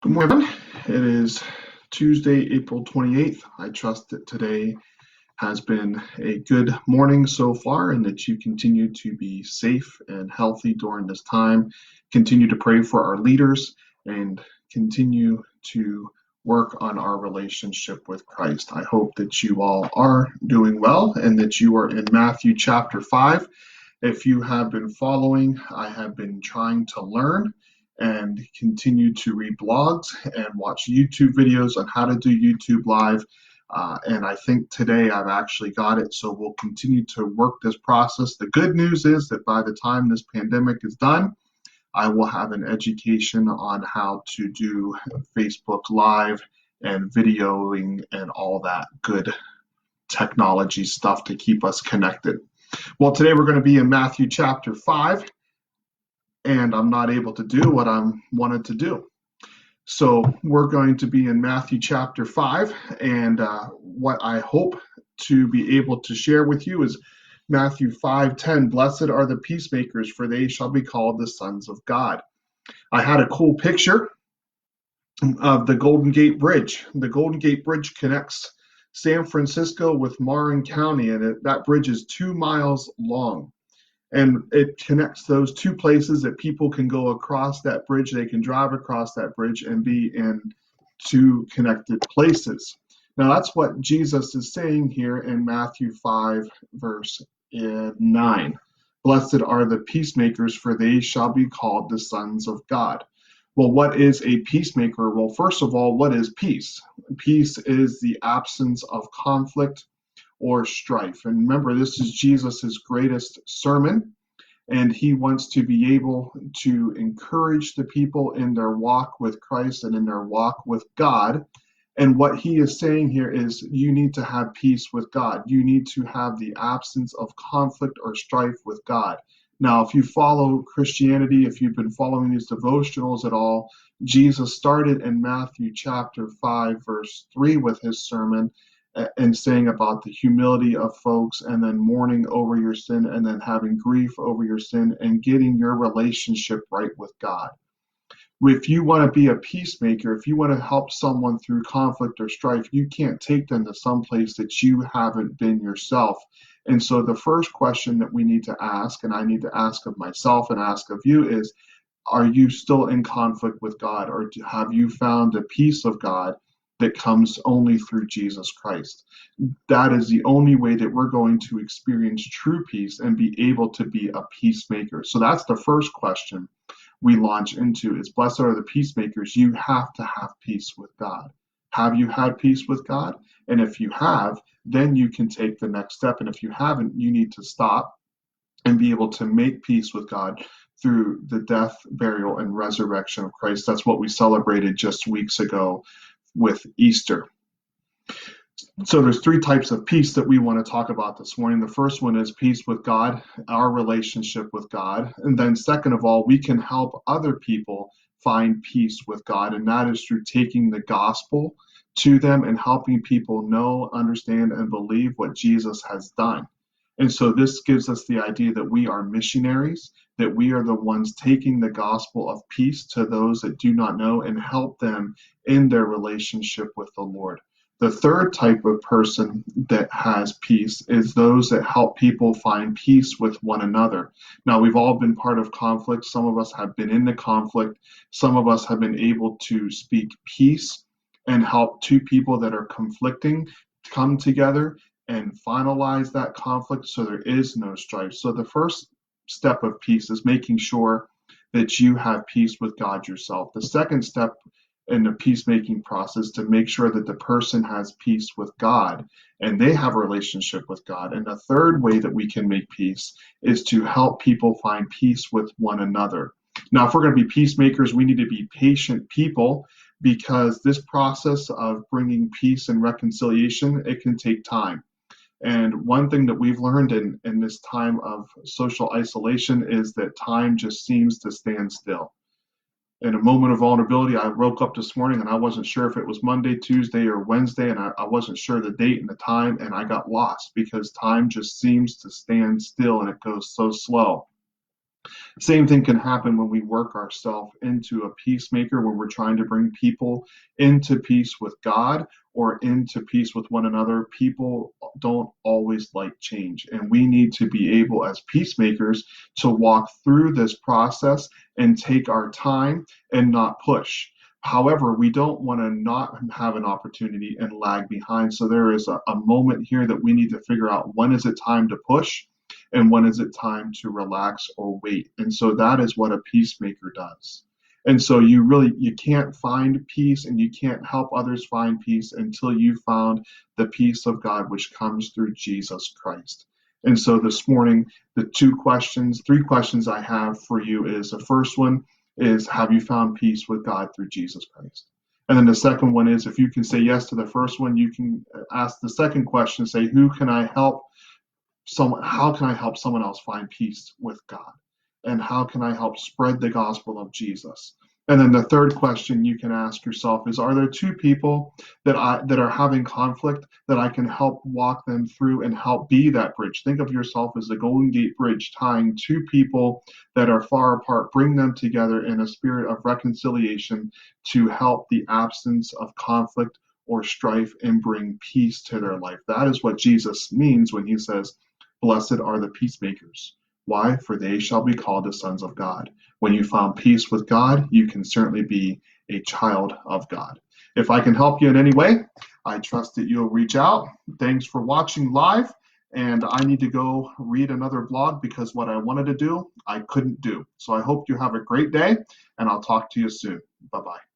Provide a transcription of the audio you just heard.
Good morning, everyone. It is Tuesday, April 28th. I trust that today has been a good morning so far and that you continue to be safe and healthy during this time. Continue to pray for our leaders and continue to work on our relationship with Christ. I hope that you all are doing well and that you are in Matthew chapter 5. If you have been following, I have been trying to learn and continue to read blogs and watch YouTube videos on how to do YouTube Live. And I think today I've actually got it. So we'll continue to work this process. The good news is that by the time this pandemic is done, I will have an education on how to do Facebook Live and videoing and all that good technology stuff to keep us connected. Well, today we're going to be in Matthew chapter 5, and I'm not able to do what I wanted to do. So we're going to be in Matthew chapter 5, and what I hope to be able to share with you is Matthew 5:10. Blessed are the peacemakers, for they shall be called the sons of God. I had a cool picture of the Golden Gate Bridge. The Golden Gate Bridge connects San Francisco with Marin County, and that bridge is 2 miles long. And it connects those two places that people can go across that bridge. They can drive across that bridge and be in two connected places. Now, that's what Jesus is saying here in Matthew 5, verse 9. Blessed are the peacemakers, for they shall be called the sons of God. Well, what is a peacemaker? Well, first of all, what is peace? Peace is the absence of conflict or strife. And remember, this is Jesus's greatest sermon, and he wants to be able to encourage the people in their walk with Christ and in their walk with God. And what he is saying here is you need to have peace with God. You need to have the absence of conflict or strife with God. Now, if you follow Christianity, if you've been following these devotionals at all, Jesus started in Matthew chapter 5, verse 3 with his sermon and saying about the humility of folks and then mourning over your sin and then having grief over your sin and getting your relationship right with God. If you want to be a peacemaker, if you want to help someone through conflict or strife, you can't take them to some place that you haven't been yourself. And so the first question that we need to ask, and I need to ask of myself and ask of you, is, are you still in conflict with God, or have you found the peace of God that comes only through Jesus Christ? That is the only way that we're going to experience true peace and be able to be a peacemaker. So that's the first question we launch into is, blessed are the peacemakers. You have to have peace with God. Have you had peace with God? And if you have, then you can take the next step. And if you haven't, you need to stop and be able to make peace with God through the death, burial, and resurrection of Christ. That's what we celebrated just weeks ago with Easter. So there's three types of peace that we want to talk about this morning. The first one is peace with God, our relationship with God. And then second of all, we can help other people find peace with God. And that is through taking the gospel to them and helping people know, understand, and believe what Jesus has done. And so this gives us the idea that we are missionaries, that we are the ones taking the gospel of peace to those that do not know and help them in their relationship with the Lord. The third type of person that has peace is those that help people find peace with one another. Now, we've all been part of conflict. Some of us have been in the conflict. Some of us have been able to speak peace and help two people that are conflicting come together and finalize that conflict so there is no strife. So the first step of peace is making sure that you have peace with God yourself. The second step in the peacemaking process to make sure that the person has peace with God and they have a relationship with God. And the third way that we can make peace is to help people find peace with one another. Now, if we're going to be peacemakers, we need to be patient people, because this process of bringing peace and reconciliation, it can take time. And one thing that we've learned in this time of social isolation is that time just seems to stand still. In a moment of vulnerability, I woke up this morning and I wasn't sure if it was Monday, Tuesday, or Wednesday, and I wasn't sure the date and the time, and I got lost because time just seems to stand still and it goes so slow. Same thing can happen when we work ourselves into a peacemaker, when we're trying to bring people into peace with God or into peace with one another. People don't always like change, and we need to be able, as peacemakers, to walk through this process and take our time and not push. However, we don't want to not have an opportunity and lag behind. So there is a moment here that we need to figure out, when is it time to push and when is it time to relax or wait. And so that is what a peacemaker does. And so you can't find peace and you can't help others find peace until you found the peace of God which comes through Jesus Christ. And so this morning, the three questions I have for you is, the first one is, have you found peace with God through Jesus Christ? And then the second one is, if you can say yes to the first one, you can ask the second question, say, how can I help someone else find peace with God? And how can I help spread the gospel of Jesus? And then the third question you can ask yourself is, are there two people that are having conflict that I can help walk them through and help be that bridge? Think of yourself as the Golden Gate Bridge, tying two people that are far apart, bring them together in a spirit of reconciliation to help the absence of conflict or strife and bring peace to their life. That is what Jesus means when he says, "Blessed are the peacemakers." Why? For they shall be called the sons of God. When you found peace with God, you can certainly be a child of God. If I can help you in any way, I trust that you'll reach out. Thanks for watching live. And I need to go read another blog because what I wanted to do, I couldn't do. So I hope you have a great day, and I'll talk to you soon. Bye bye.